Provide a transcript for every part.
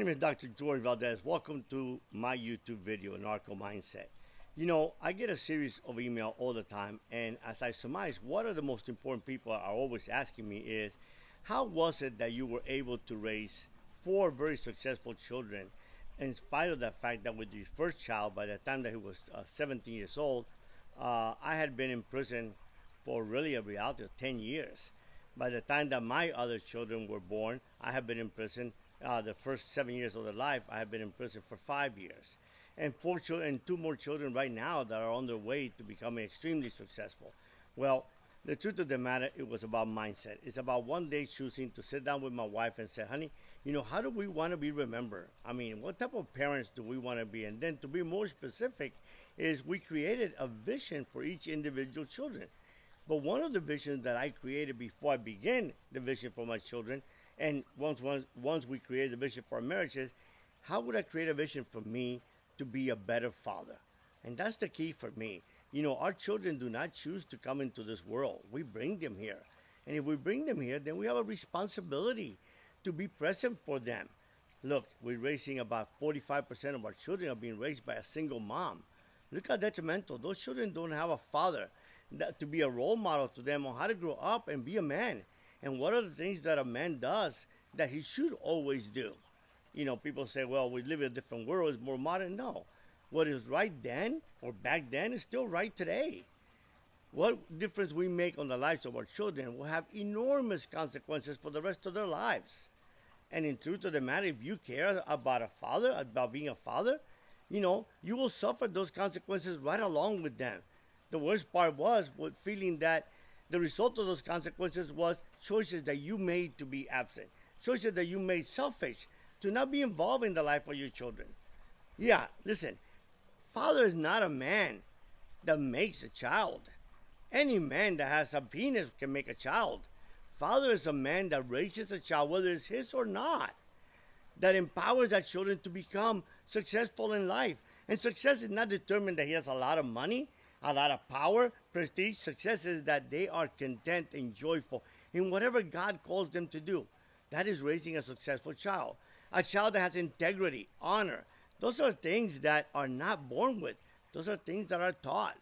is Dr. Jorge Valdes. Welcome to my YouTube video, Narco Mindset. I get a series of email all the time, and as I surmise, what are the most important people are always asking me is, how was it that you were able to raise four very successful children, in spite of the fact that with your first child, by the time that he was 17 years old, I had been in prison for really a reality of 10 years. By the time that my other children were born, I have been in prison. The first 7 years of their life, I have been in prison for 5 years. And four children, and two more children right now that are on their way to becoming extremely successful. Well, the truth of the matter, it was about mindset. It's about one day choosing to sit down with my wife and say, honey, how do we want to be remembered? I mean, what type of parents do we want to be? And then to be more specific is we created a vision for each individual children. But one of the visions that I created before I began the vision for my children, and once we created the vision for our marriages, how would I create a vision for me to be a better father? And that's the key for me. Our children do not choose to come into this world. We bring them here. And if we bring them here, then we have a responsibility to be present for them. Look, we're raising about 45% of our children are being raised by a single mom. Look how detrimental. Those children don't have a father to be a role model to them on how to grow up and be a man. And what are the things that a man does that he should always do? People say, well, we live in a different world, it's more modern. No. What is right then or back then is still right today. What difference we make on the lives of our children will have enormous consequences for the rest of their lives. And in truth of the matter, if you care about a father, about being a father, you will suffer those consequences right along with them. The worst part was feeling that the result of those consequences was choices that you made to be absent, choices that you made selfish, to not be involved in the life of your children. Yeah, listen, father is not a man that makes a child. Any man that has a penis can make a child. Father is a man that raises a child, whether it's his or not, that empowers that children to become successful in life. And success is not determined that he has a lot of money, a lot of power, prestige. Success is that they are content and joyful in whatever God calls them to do. That is raising a successful child. A child that has integrity, honor. Those are things that are not born with. Those are things that are taught.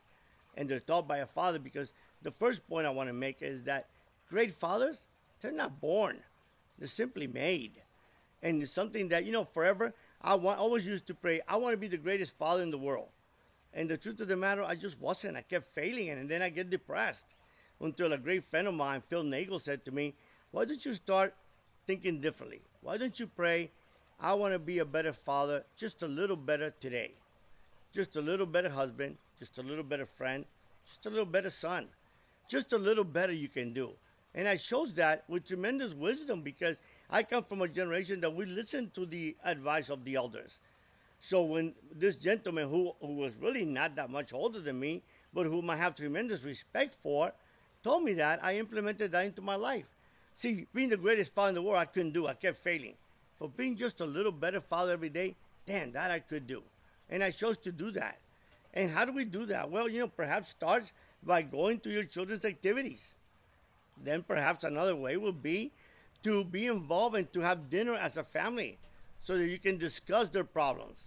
And they're taught by a father, because the first point I want to make is that great fathers, they're not born. They're simply made. And it's something that, forever, always used to pray, I want to be the greatest father in the world. And the truth of the matter, I just wasn't. I kept failing, and then I get depressed. Until a great friend of mine, Phil Nagel, said to me, why don't you start thinking differently? Why don't you pray, I want to be a better father, just a little better today. Just a little better husband, just a little better friend, just a little better son. Just a little better you can do. And I chose that with tremendous wisdom, because I come from a generation that we listen to the advice of the elders. So when this gentleman, who was really not that much older than me, but whom I have tremendous respect for, told me that, I implemented that into my life. See, being the greatest father in the world, I couldn't do. I kept failing. But being just a little better father every day, damn, that I could do. And I chose to do that. And how do we do that? Well, perhaps starts by going to your children's activities. Then perhaps another way would be to be involved and to have dinner as a family so that you can discuss their problems.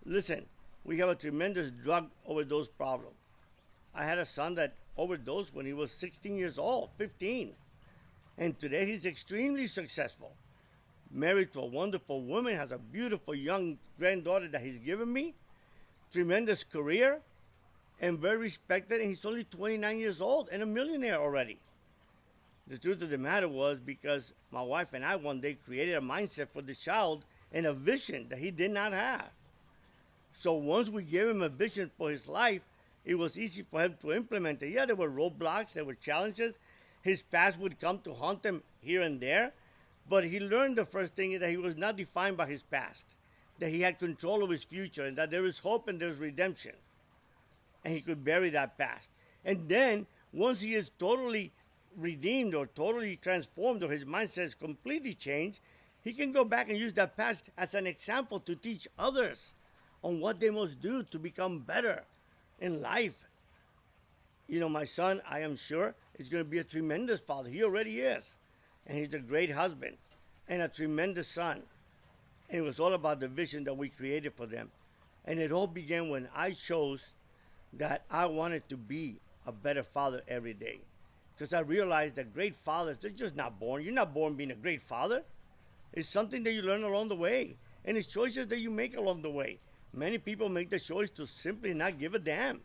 Listen, we have a tremendous drug overdose problem. I had a son that overdosed when he was 16 years old, 15. And today he's extremely successful. Married to a wonderful woman, has a beautiful young granddaughter that he's given me. Tremendous career, and very respected, and he's only 29 years old and a millionaire already. The truth of the matter was, because my wife and I one day created a mindset for the child and a vision that he did not have. So once we gave him a vision for his life, it was easy for him to implement it. Yeah, there were roadblocks, there were challenges. His past would come to haunt him here and there. But he learned the first thing, that he was not defined by his past, that he had control of his future, and that there is hope and there's redemption. And he could bury that past. And then, once he is totally redeemed or totally transformed, or his mindset is completely changed, he can go back and use that past as an example to teach others on what they must do to become better in life. My son, I am sure, is going to be a tremendous father. He already is. And he's a great husband and a tremendous son. And it was all about the vision that we created for them. And it all began when I chose that I wanted to be a better father every day. Because I realized that great fathers, they're just not born. You're not born being a great father. It's something that you learn along the way. And it's choices that you make along the way. Many people make the choice to simply not give a damn.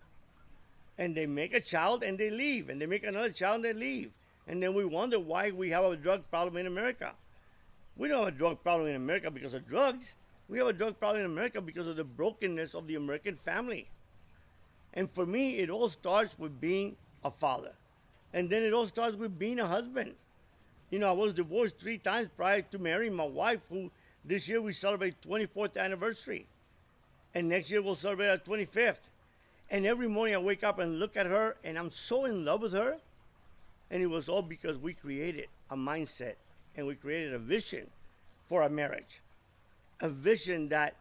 And they make a child and they leave. And they make another child and they leave. And then we wonder why we have a drug problem in America. We don't have a drug problem in America because of drugs. We have a drug problem in America because of the brokenness of the American family. And for me, it all starts with being a father. And then it all starts with being a husband. You know, I was divorced 3 times prior to marrying my wife, who this year we celebrate 24th anniversary. And next year we'll celebrate our 25th. And every morning I wake up and look at her, and I'm so in love with her. And it was all because we created a mindset and we created a vision for our marriage. A vision that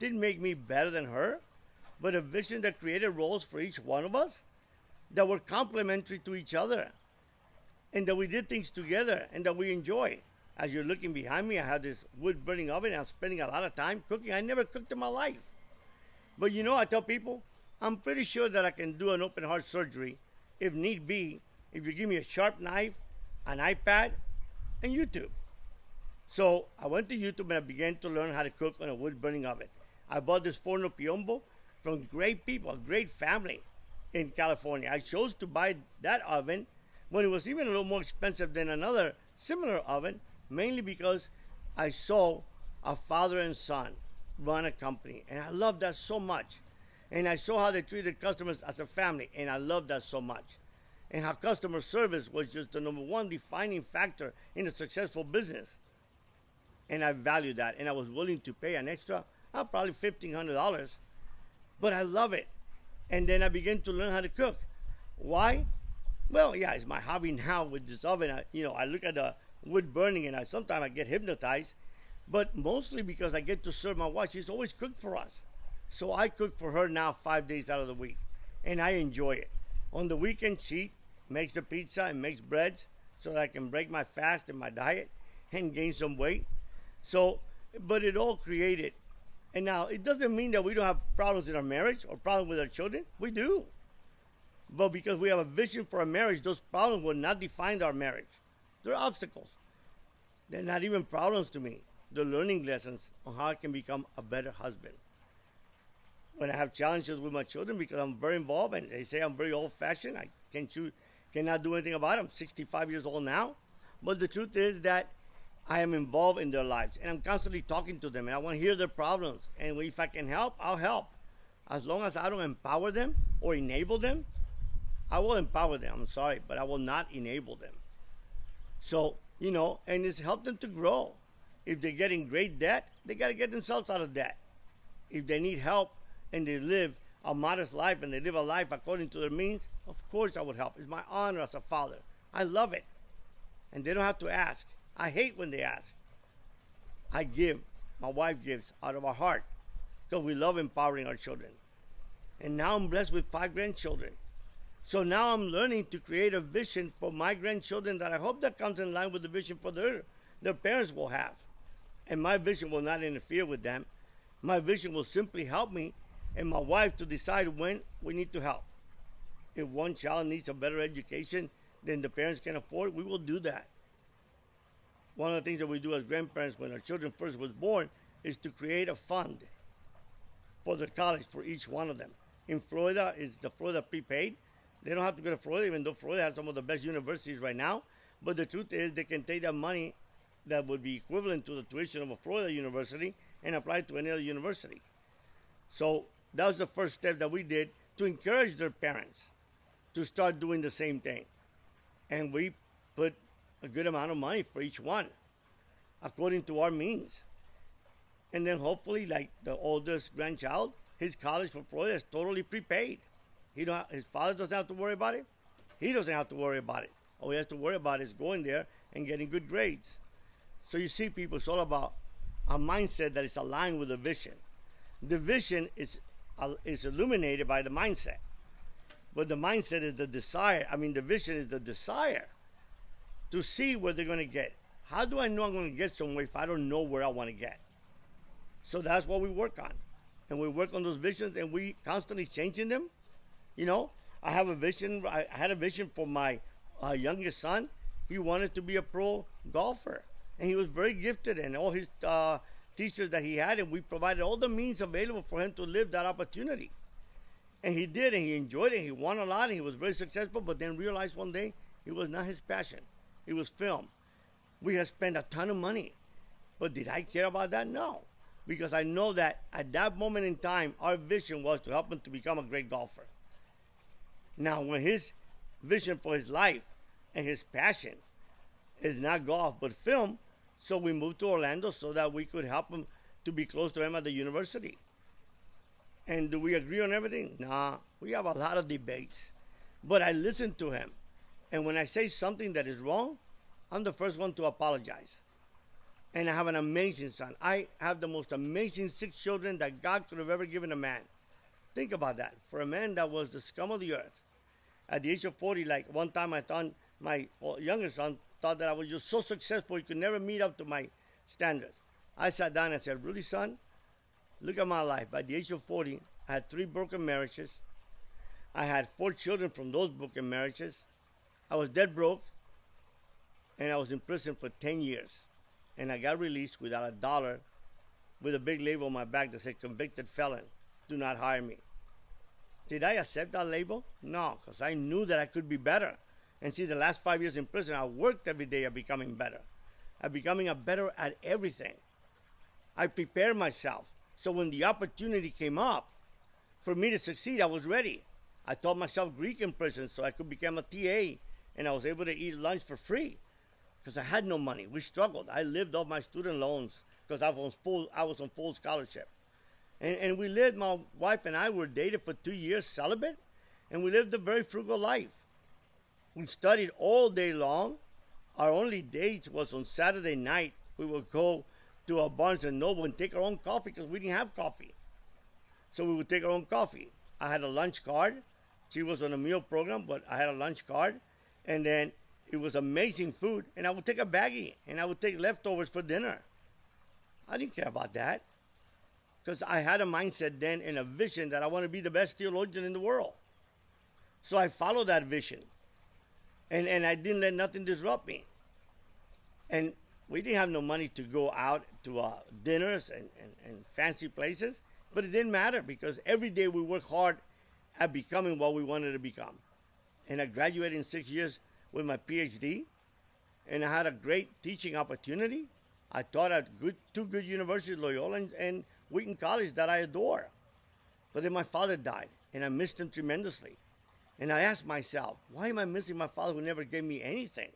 didn't make me better than her, but a vision that created roles for each one of us that were complementary to each other, and that we did things together and that we enjoy. As you're looking behind me, I have this wood burning oven. I'm spending a lot of time cooking. I never cooked in my life. But you know, I tell people, I'm pretty sure that I can do an open heart surgery if need be, if you give me a sharp knife, an iPad, and YouTube. So I went to YouTube and I began to learn how to cook on a wood burning oven. I bought this Forno Piombo from great people, a great family in California. I chose to buy that oven when it was even a little more expensive than another similar oven, mainly because I saw a father and son run a company. And I loved that so much. And I saw how they treated customers as a family, and I loved that so much. And how customer service was just the number one defining factor in a successful business. And I valued that, and I was willing to pay an extra, probably $1,500. But I love it. And then I began to learn how to cook. Why? Well, yeah, it's my hobby now with this oven. I look at the wood burning, and sometimes I get hypnotized. But mostly because I get to serve my wife. She's always cooked for us. So I cook for her now 5 days out of the week. And I enjoy it. On the weekend, she makes the pizza and makes breads so that I can break my fast and my diet and gain some weight. So, but it all created. And now, it doesn't mean that we don't have problems in our marriage or problems with our children. We do. But because we have a vision for a marriage, those problems will not define our marriage. They're obstacles. They're not even problems to me. They're learning lessons on how I can become a better husband. When I have challenges with my children because I'm very involved and they say I'm very old-fashioned, I cannot do anything about it. I'm 65 years old now. But the truth is that I am involved in their lives, and I'm constantly talking to them, and I want to hear their problems. And if I can help, I'll help. As long as I don't empower them or enable them, I will empower them. I'm sorry, but I will not enable them. So, and it's helped them to grow. If they're getting great debt, they got to get themselves out of debt. If they need help and they live a modest life and they live a life according to their means, of course I would help. It's my honor as a father. I love it. And they don't have to ask. I hate when they ask. I give. My wife gives out of our heart because we love empowering our children. And now I'm blessed with 5 grandchildren. So now I'm learning to create a vision for my grandchildren that I hope that comes in line with the vision for their parents will have. And my vision will not interfere with them. My vision will simply help me and my wife to decide when we need to help. If one child needs a better education than the parents can afford, we will do that. One of the things that we do as grandparents when our children first was born is to create a fund for the college for each one of them. In Florida, is the Florida prepaid. They don't have to go to Florida, even though Florida has some of the best universities right now. But the truth is they can take that money that would be equivalent to the tuition of a Florida university and apply it to any other university. So that was the first step that we did to encourage their parents to start doing the same thing. And we put a good amount of money for each one according to our means. And then hopefully, like the oldest grandchild, his college for Florida is totally prepaid. His father doesn't have to worry about it. He doesn't have to worry about it. All he has to worry about is going there and getting good grades. So you see, people, it's all about a mindset that is aligned with the vision. The vision is illuminated by the mindset. But the mindset is the desire. The vision is the desire to see where they're going to get. How do I know I'm going to get somewhere if I don't know where I want to get? So that's what we work on. And we work on those visions and we constantly changing them. You know, I have a vision. I had a vision for my youngest son. He wanted to be a pro golfer. And he was very gifted, and all his teachers that he had, and we provided all the means available for him to live that opportunity. And he did, and he enjoyed it. He won a lot, and he was very successful, but then realized one day it was not his passion. It was film. We had spent a ton of money. But did I care about that? No. Because I know that at that moment in time, our vision was to help him to become a great golfer. Now, when his vision for his life and his passion is not golf, but film, so we moved to Orlando so that we could help him to be close to him at the university. And do we agree on everything? Nah, we have a lot of debates. But I listen to him. And when I say something that is wrong, I'm the first one to apologize. And I have an amazing son. I have the most amazing 6 children that God could have ever given a man. Think about that. For a man that was the scum of the earth. At the age of 40, like one time I thought my youngest son thought that I was just so successful he could never meet up to my standards. I sat down and I said, really, son? Look at my life. By the age of 40, I had 3 broken marriages. I had 4 children from those broken marriages. I was dead broke. And I was in prison for 10 years. And I got released without a dollar with a big label on my back that said convicted felon. Do not hire me. Did I accept that label? No, because I knew that I could be better. And see, the last 5 years in prison, I worked every day at becoming better. At becoming better at everything. I prepared myself. So when the opportunity came up for me to succeed, I was ready. I taught myself Greek in prison so I could become a TA. And I was able to eat lunch for free. Because I had no money. We struggled. I lived off my student loans because I was on full scholarship. And we lived, my wife and I were dated for 2 years, celibate, and we lived a very frugal life. We studied all day long. Our only dates was on Saturday night. We would go to a Barnes & Noble and take our own coffee because we didn't have coffee. So we would take our own coffee. I had a lunch card. She was on a meal program, but I had a lunch card. And then it was amazing food. And I would take a baggie, and I would take leftovers for dinner. I didn't care about that. Because I had a mindset then and a vision that I want to be the best theologian in the world. So I followed that vision. And I didn't let nothing disrupt me. And we didn't have no money to go out to dinners and fancy places. But it didn't matter because every day we worked hard at becoming what we wanted to become. And I graduated in 6 years with my Ph.D. And I had a great teaching opportunity. I taught at 2 good universities, Loyola and Wheaton College, that I adore. But then my father died, and I missed him tremendously. And I asked myself, why am I missing my father who never gave me anything?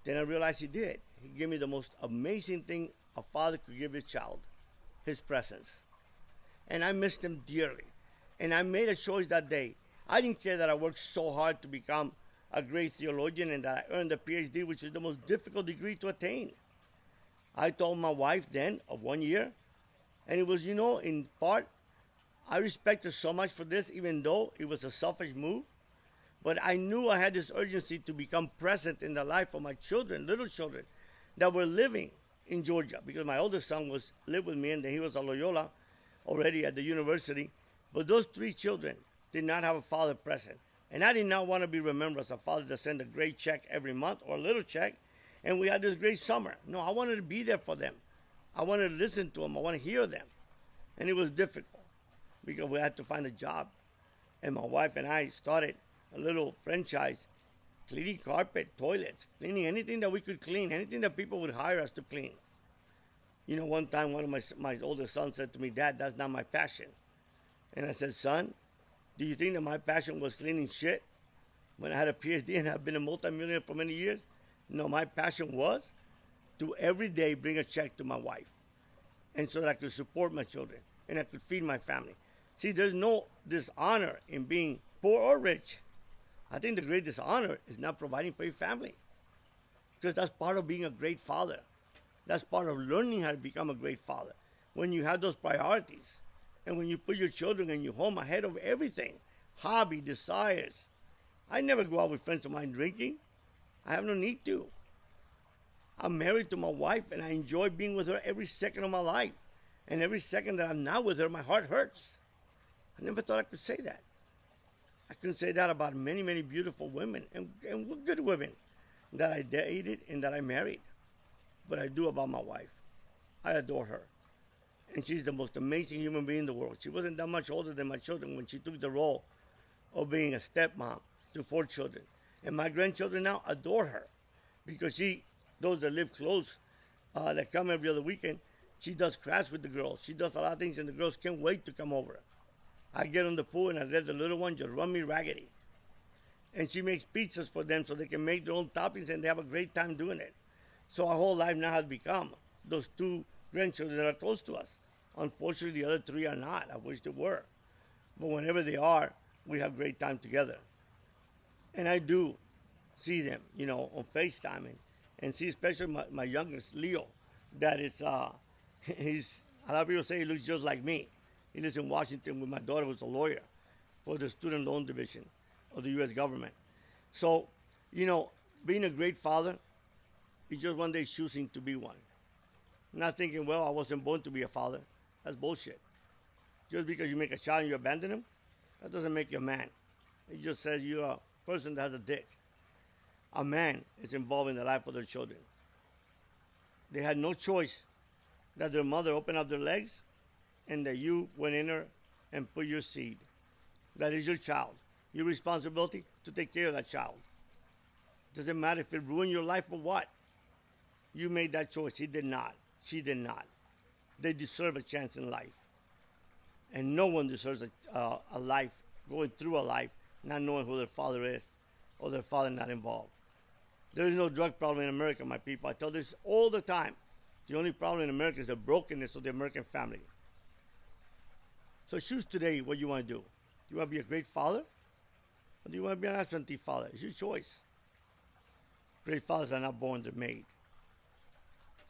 Then I realized he did. He gave me the most amazing thing a father could give his child, his presence. And I missed him dearly. And I made a choice that day. I didn't care that I worked so hard to become a great theologian and that I earned a Ph.D., which is the most difficult degree to attain. I told my wife then of 1 year, and it was, in part, I respect her so much for this, even though it was a selfish move. But I knew I had this urgency to become present in the life of my children, little children, that were living in Georgia. Because my oldest son lived with me, and then he was at Loyola already at the university. But those 3 children did not have a father present. And I did not want to be remembered as a father that sent a great check every month or a little check. And we had this great summer. No, I wanted to be there for them. I wanted to listen to them. I wanted to hear them. And it was difficult because we had to find a job. And my wife and I started a little franchise, cleaning carpet, toilets, cleaning anything that we could clean, anything that people would hire us to clean. One time one of my oldest sons said to me, Dad, that's not my passion. And I said, son, do you think that my passion was cleaning shit when I had a Ph.D. and I've been a multimillionaire for many years? No, my passion was to every day bring a check to my wife. And so that I could support my children and I could feed my family. See, there's no dishonor in being poor or rich. I think the great dishonor is not providing for your family. Because that's part of being a great father. That's part of learning how to become a great father. When you have those priorities and when you put your children and your home ahead of everything, hobby, desires. I never go out with friends of mine drinking. I have no need to. I'm married to my wife and I enjoy being with her every second of my life. And every second that I'm not with her, my heart hurts. I never thought I could say that. I couldn't say that about many, many beautiful women and good women that I dated and that I married. But I do about my wife. I adore her. And she's the most amazing human being in the world. She wasn't that much older than my children when she took the role of being a stepmom to 4 children. And my grandchildren now adore her because those that live close, that come every other weekend, she does crafts with the girls. She does a lot of things, and the girls can't wait to come over. I get on the pool, and I let the little one just run me raggedy. And she makes pizzas for them so they can make their own toppings, and they have a great time doing it. So our whole life now has become those 2 grandchildren that are close to us. Unfortunately, the other 3 are not. I wish they were. But whenever they are, we have great time together. And I do see them, on FaceTime, and see especially my youngest, Leo, that is, a lot of people say he looks just like me. He lives in Washington with my daughter, who's a lawyer for the student loan division of the U.S. government. So, being a great father is just one day choosing to be one. Not thinking, well, I wasn't born to be a father. That's bullshit. Just because you make a child and you abandon him, that doesn't make you a man. It just says you're a person that has a dick. A man is involved in the life of their children. They had no choice that their mother opened up their legs and that you went in there and put your seed. That is your child. Your responsibility to take care of that child. Doesn't matter if it ruined your life or what. You made that choice. He did not. She did not. They deserve a chance in life. And no one deserves a life, going through a life, not knowing who their father is or their father not involved. There is no drug problem in America, my people. I tell this all the time. The only problem in America is the brokenness of the American family. So choose today what you want to do. Do you want to be a great father? Or do you want to be an absentee father? It's your choice. Great fathers are not born, they're made.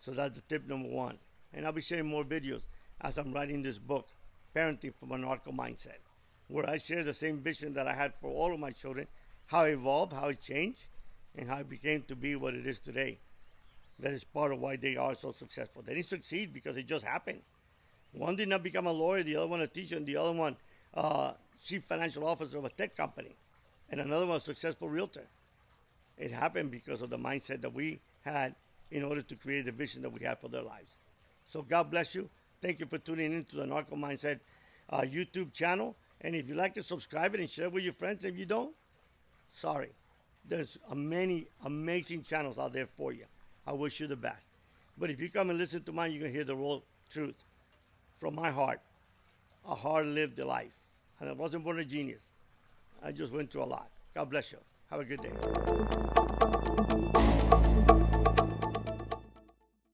So that's the tip number 1. And I'll be sharing more videos as I'm writing this book, Parenting from a Narco Mindset, where I share the same vision that I had for all of my children, how it evolved, how it changed, and how it became to be what it is today. That is part of why they are so successful. They didn't succeed because it just happened. One did not become a lawyer, the other one a teacher, and the other one chief financial officer of a tech company, and another one a successful realtor. It happened because of the mindset that we had in order to create the vision that we have for their lives. So God bless you. Thank you for tuning in to the Narco Mindset YouTube channel. And if you like to subscribe it and share it with your friends, if you don't, sorry. There's many amazing channels out there for you. I wish you the best. But if you come and listen to mine, you're going to hear the raw truth from my heart. A hard-lived life. And I wasn't born a genius. I just went through a lot. God bless you. Have a good day.